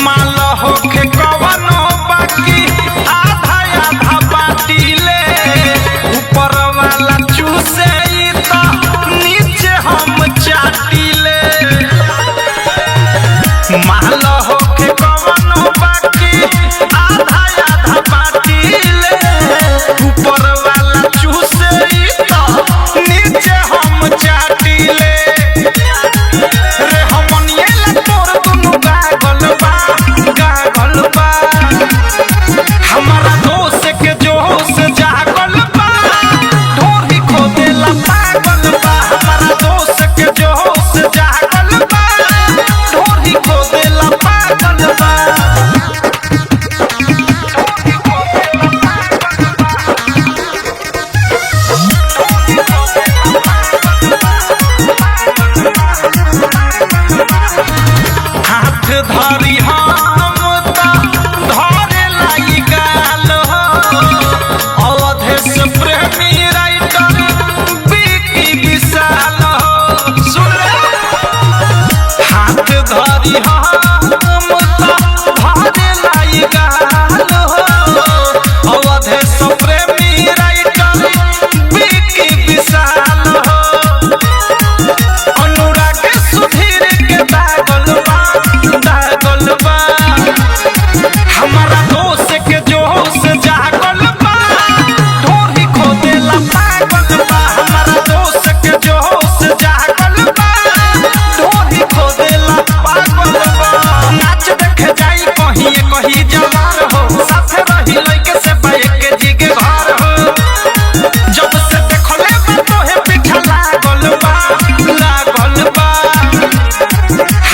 माल होके कवनो बाकी आधा आधा बाटीले ऊपर वाला चूसे तो नीचे हम चाटीले। माल होके कवनो बाकी आधा आधा बाटीले ऊपर वाला चूसे तो नीचे हम चाटीले। रे हमनिए ला तोर दुनु गागल बा हमारा दोस्त के जोश जागल बा ढोरी खोदेला पागल बा। हमारा दोस्त के जोश जागल बा ढोरी खोदेला पागल बा। हाथ धरी हम धरे लागी गाल अवधेश प्रेमी राइटर बिकी विशाल सुन हाथ धरी हम धरे लागी गाल अवधेश प्रेमी राइटर बिकी विशाल अनुराग सुधीर के दागल बा हमारा दोस्त के जोश जागल बा ढोरी खोदेला पागल बा। हमारा दोस्त के जोश जागल बा ढोरी खोदेला पागल बा। नाच देखे जाई कहीं जवार हो साथे रही लइके से बाइक के जिगे घर हो जब से देखले बा तोहे पीछा लागल बा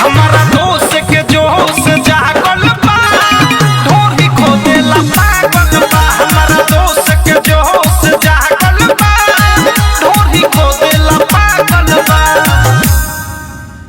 हमारा दोस्त